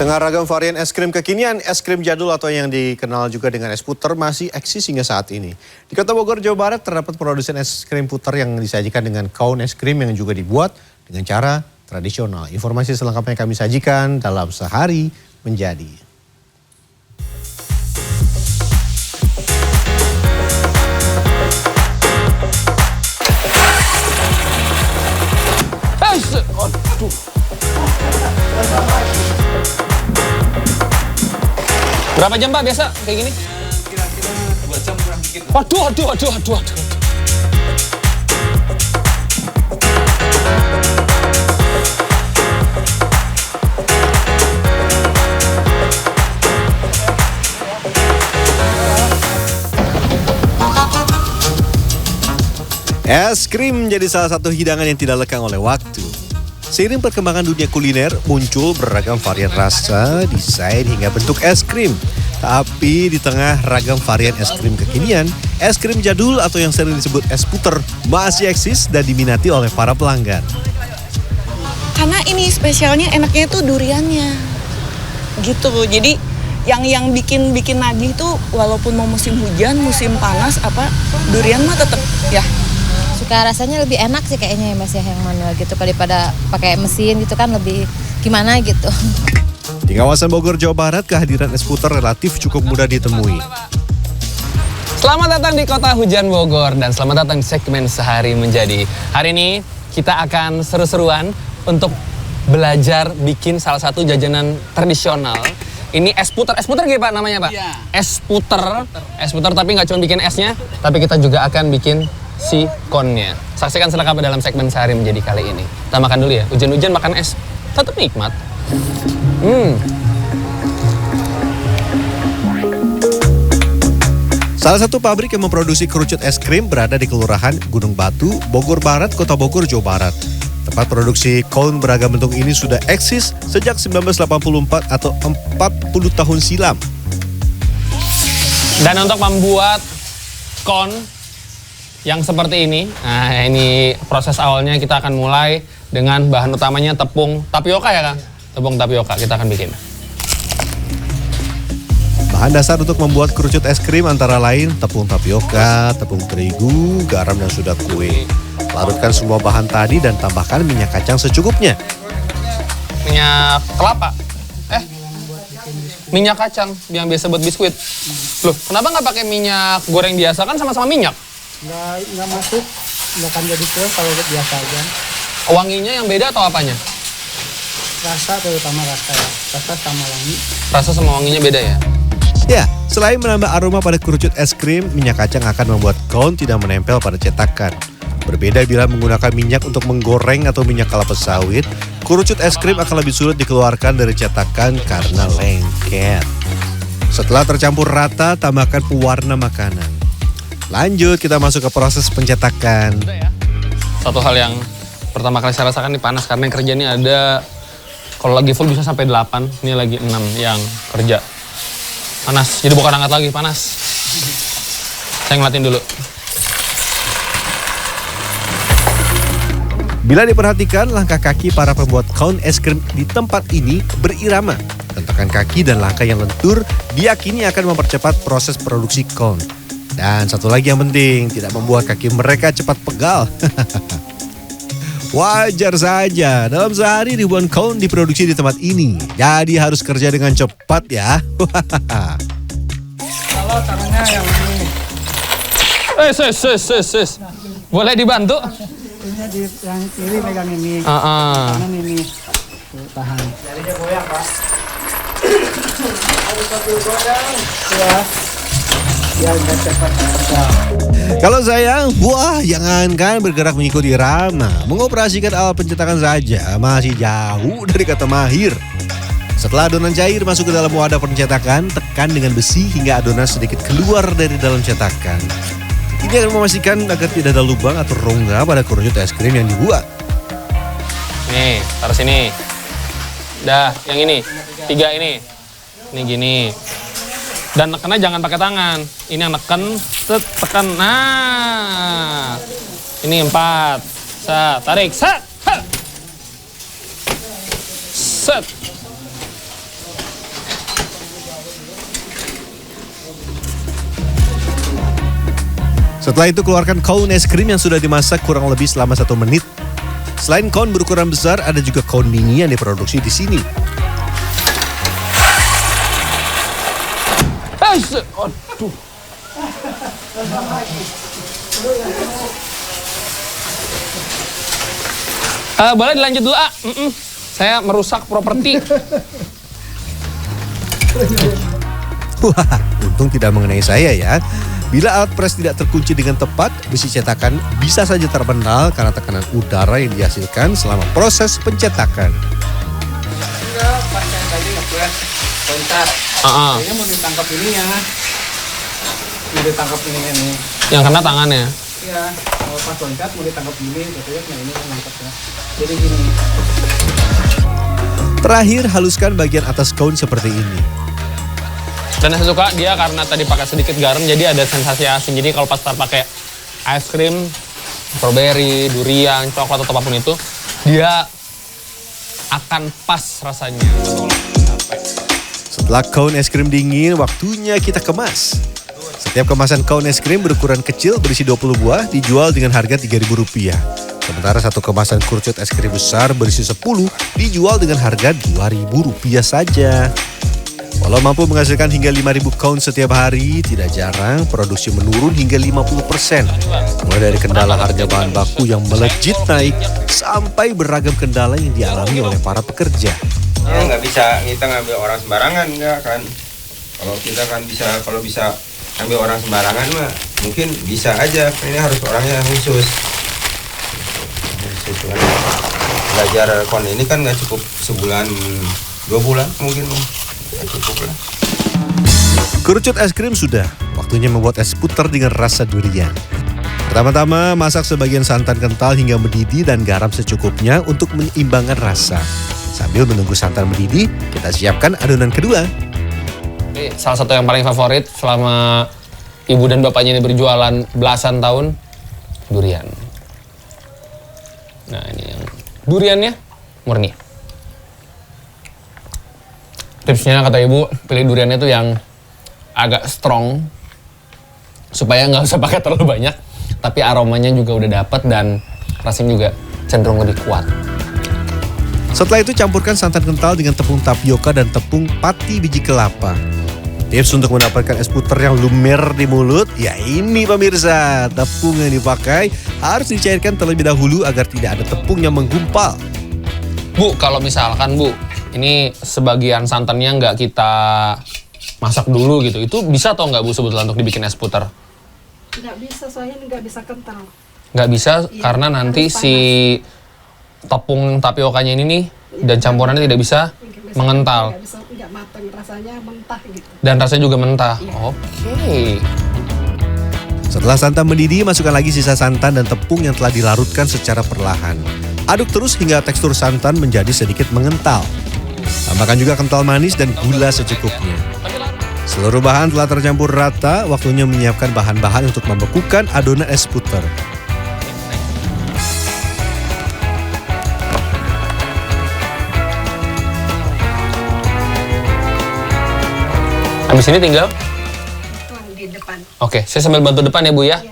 tengah ragam varian es krim kekinian, es krim jadul atau yang dikenal juga dengan es puter masih eksis hingga saat ini. Di Kota Bogor, Jawa Barat terdapat produsen es krim puter yang disajikan dengan cone es krim yang juga dibuat dengan cara tradisional. Informasi selengkapnya kami sajikan dalam Sehari Menjadi. Berapa jam Pak biasa kayak gini? Kira-kira 2 jam kurang dikit. Waduh. Es krim menjadi salah satu hidangan yang tidak lekang oleh waktu. Seiring perkembangan dunia kuliner, muncul beragam varian rasa, desain hingga bentuk es krim. Tapi di tengah ragam varian es krim kekinian, es krim jadul atau yang sering disebut es puter masih eksis dan diminati oleh para pelanggan. Karena ini spesialnya enaknya itu duriannya. Gitu. Jadi yang bikin nagih tuh walaupun mau musim hujan, musim panas durian mah tetap ya. Suka rasanya lebih enak sih kayaknya ya Mas ya, yang manual gitu daripada pakai mesin gitu kan, lebih gimana gitu. Di kawasan Bogor, Jawa Barat, kehadiran es puter relatif cukup mudah ditemui. Selamat datang di Kota Hujan Bogor dan selamat datang di segmen Sehari Menjadi. Hari ini kita akan seru-seruan untuk belajar bikin salah satu jajanan tradisional. Ini es puter gitu Pak namanya Pak? Iya. Es puter tapi nggak cuma bikin esnya, tapi kita juga akan bikin si konnya. Saksikan selengkapnya dalam segmen Sehari Menjadi kali ini. Kita makan dulu ya, hujan-hujan makan es, tetap nikmat. Salah satu pabrik yang memproduksi kerucut es krim berada di Kelurahan Gunung Batu, Bogor Barat, Kota Bogor, Jawa Barat. Tempat produksi cone beragam bentuk ini sudah eksis sejak 1984 atau 40 tahun silam. Dan untuk membuat cone yang seperti ini, nah ini proses awalnya kita akan mulai dengan bahan utamanya tepung tapioka ya Kang? Tepung tapioka kita akan bikin. Bahan dasar untuk membuat kerucut es krim antara lain tepung tapioka, tepung terigu, garam dan sudah kue. Larutkan semua bahan tadi dan tambahkan minyak kacang secukupnya. Minyak kelapa? Minyak kacang yang biasa buat biskuit. Loh, kenapa nggak pakai minyak goreng biasa, kan sama-sama minyak? Nggak masuk, nggak akan jadi kue kalau biasa aja. Wanginya yang beda atau apanya? Rasa terutama rasa ya, rasa sama wangi. Rasa sama wanginya beda ya? Ya, selain menambah aroma pada kerucut es krim, minyak kacang akan membuat cone tidak menempel pada cetakan. Berbeda bila menggunakan minyak untuk menggoreng atau minyak kelapa sawit, kerucut es krim akan lebih sulit dikeluarkan dari cetakan karena lengket. Setelah tercampur rata, tambahkan pewarna makanan. Lanjut, kita masuk ke proses pencetakan. Satu hal yang pertama kali saya rasakan ini panas, karena yang kerja ini ada, kalau lagi full bisa sampai 8, ini lagi 6 yang kerja. Panas, jadi bukan hangat lagi, panas. Saya ngeliatin dulu. Bila diperhatikan, langkah kaki para pembuat cone es krim di tempat ini berirama. Hentakan kaki dan langkah yang lentur diyakini akan mempercepat proses produksi cone. Dan satu lagi yang penting, tidak membuat kaki mereka cepat pegal. Wajar saja, dalam sehari ribuan cone diproduksi di tempat ini. Jadi harus kerja dengan cepat ya. Kalau caranya yang ini. Boleh dibantu? Ini yang kiri pegang ini, kanan ini. Tuh, tahan. Jarinya goyang Pak. Harus satu goyang. Ya. Ya, udah cepat. Kalau saya, wah jangankan bergerak mengikuti irama, mengoperasikan alat pencetakan saja masih jauh dari kata mahir. Setelah adonan cair masuk ke dalam wadah pencetakan, tekan dengan besi hingga adonan sedikit keluar dari dalam cetakan. Ini akan memastikan agar tidak ada lubang atau rongga pada kerucut es krim yang dibuat. Nih, taruh sini. Dah, yang ini. 3 ini. Ini gini. Dan nekennya jangan pakai tangan. Ini yang neken, tekan. Nah. Ini 4. Set, tarik. Set. Set. Setelah itu keluarkan cone es krim yang sudah dimasak kurang lebih selama 1 menit. Selain cone berukuran besar, ada juga cone mini yang diproduksi di sini. Aduh. Boleh dilanjut dulu, ah. Saya merusak properti. Wah, untung tidak mengenai saya ya. Bila alat pres tidak terkunci dengan tepat, besi cetakan bisa saja terpental karena tekanan udara yang dihasilkan selama proses pencetakan. Enggak, pas yang tadi ngepres loncat. Ini mau ditangkap ininya. Mau ditangkap ininya nih. Yang kena tangannya. Iya, kalau pas loncat mau ditangkap ini, katanya nah ini nangkapnya. Jadi gini. Terakhir, haluskan bagian atas cone seperti ini. Dan saya suka dia karena tadi pakai sedikit garam, jadi ada sensasi asin. Jadi kalau pas pakai es krim, strawberry, durian, coklat atau apapun itu, dia akan pas rasanya. Setelah cone es krim dingin, waktunya kita kemas. Setiap kemasan cone es krim berukuran kecil berisi 20 buah dijual dengan harga Rp3.000. Sementara satu kemasan kerucut es krim besar berisi 10 dijual dengan harga Rp2.000 saja. Walau mampu menghasilkan hingga 5.000 cone setiap hari, tidak jarang produksi menurun hingga 50%. Mulai dari kendala harga bahan baku yang melejit naik, sampai beragam kendala yang dialami oleh para pekerja. Ya nggak bisa kita ngambil orang sembarangan, nggak kan. Kalau kita kan bisa, kalau bisa ngambil orang sembarangan mah mungkin bisa aja. Ini harus orangnya khusus. Belajar kon ini kan nggak cukup sebulan, 2 bulan mungkin. Cukup lah. Kerucut es krim sudah, waktunya membuat es puter dengan rasa durian. Pertama-tama masak sebagian santan kental hingga mendidih dan garam secukupnya untuk menyeimbangkan rasa. Sambil menunggu santan mendidih, kita siapkan adonan kedua. Ini salah satu yang paling favorit selama ibu dan bapaknya ini berjualan belasan tahun, durian. Nah ini yang duriannya murni. Tipsnya kata ibu, pilih duriannya tuh yang agak strong supaya nggak usah pakai terlalu banyak, tapi aromanya juga udah dapat dan rasanya juga cenderung lebih kuat. Setelah itu campurkan santan kental dengan tepung tapioka dan tepung pati biji kelapa. Tips untuk mendapatkan es puter yang lumer di mulut, ya ini pemirsa, tepung yang dipakai harus dicairkan terlebih dahulu agar tidak ada tepung yang menggumpal. Bu, kalau misalkan Bu, ini sebagian santannya nggak kita masak dulu gitu, itu bisa atau nggak Bu sebetulnya untuk dibikin es puter? Nggak bisa, soalnya nggak bisa kental. Nggak bisa Iya, karena nanti harus si tepung tapiokanya ini nih dan campurannya tidak bisa mengental. Nggak matang, rasanya mentah gitu. Dan rasanya juga mentah. Iya. Oke. Setelah santan mendidih, masukkan lagi sisa santan dan tepung yang telah dilarutkan secara perlahan. Aduk terus hingga tekstur santan menjadi sedikit mengental. Tambahkan juga kental manis dan gula secukupnya. Seluruh bahan telah tercampur rata, waktunya menyiapkan bahan-bahan untuk membekukan adonan es puter. Habis ini tinggal? Tuang di depan. Oke, saya sambil bantu depan ya Bu ya.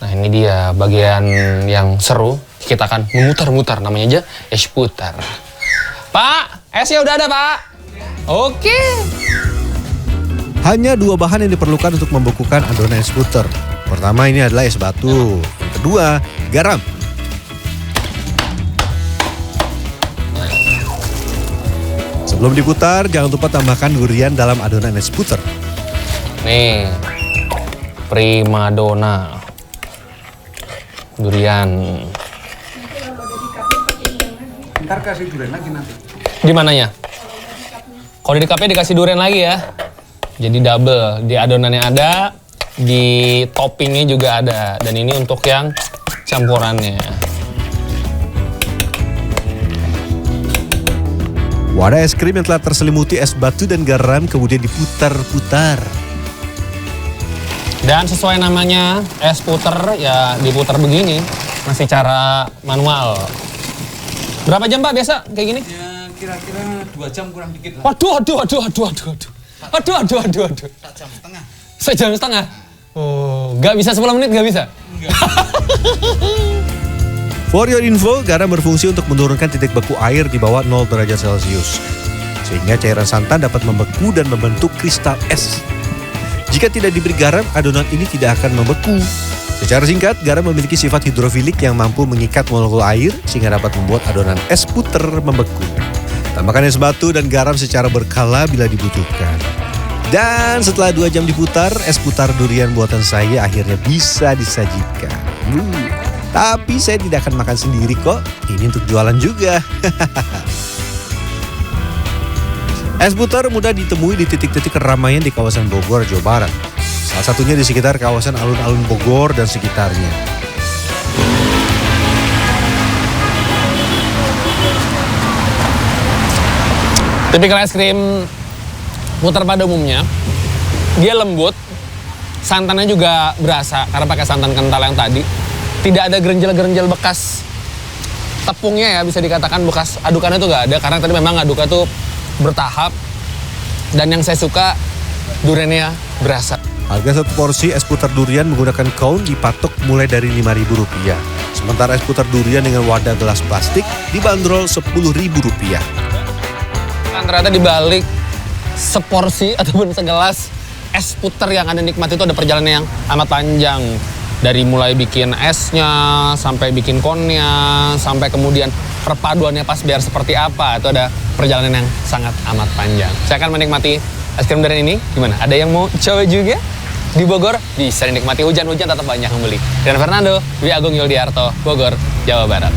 Nah ini dia bagian yang seru. Kita akan memutar-mutar, namanya aja es puter. Pak, esnya udah ada Pak. Oke. Hanya 2 bahan yang diperlukan untuk membekukan adonan es puter. Pertama ini adalah es batu. Yang kedua, garam. Sebelum diputar, jangan lupa tambahkan durian dalam adonan es puter. Nih, primadona durian. Ntar kasih durian lagi nanti. Di mananya? Kalau di cupnya dikasih durian lagi ya. Jadi double, di adonannya ada, di toppingnya juga ada. Dan ini untuk yang campurannya. Wadah es krim yang telah terselimuti es batu dan garam kemudian diputar-putar. Dan sesuai namanya es puter ya diputar begini, masih cara manual. Berapa jam Pak biasa kayak gini? Ya kira-kira 2 jam kurang dikit lah. Waduh. 1 jam setengah. 1 jam setengah. Oh, nggak bisa 10 menit, nggak bisa? For your info, garam berfungsi untuk menurunkan titik beku air di bawah 0 derajat Celcius. Sehingga cairan santan dapat membeku dan membentuk kristal es. Jika tidak diberi garam, adonan ini tidak akan membeku. Secara singkat, garam memiliki sifat hidrofilik yang mampu mengikat molekul air sehingga dapat membuat adonan es puter membeku. Tambahkan es batu dan garam secara berkala bila dibutuhkan. Dan setelah 2 jam diputar, es putar durian buatan saya akhirnya bisa disajikan. Tapi saya tidak akan makan sendiri kok. Ini untuk jualan juga. Es putar mudah ditemui di titik-titik keramaian di kawasan Bogor, Jawa Barat. Salah satunya di sekitar kawasan alun-alun Bogor dan sekitarnya. Tipikal es krim putar pada umumnya, dia lembut, santannya juga berasa karena pakai santan kental yang tadi. Tidak ada gerenjel-gerenjel bekas tepungnya ya, bisa dikatakan bekas adukannya tuh nggak ada karena tadi memang aduknya tuh bertahap. Dan yang saya suka duriannya berasa. Harga satu porsi es putar durian menggunakan cone dipatok mulai dari Rp5.000. Sementara es putar durian dengan wadah gelas plastik dibanderol Rp10.000. Kan ternyata di balik seporsi ataupun segelas es putar yang Anda nikmati itu ada perjalanan yang amat panjang. Dari mulai bikin esnya, sampai bikin konnya, sampai kemudian perpaduannya pas biar seperti apa. Itu ada perjalanan yang sangat amat panjang. Saya akan menikmati es krim durian ini. Gimana? Ada yang mau coba juga? Di Bogor bisa dinikmati, hujan-hujan tetap banyak yang beli. Dan Fernando, Dwi Agung Yuldiarto, Bogor, Jawa Barat.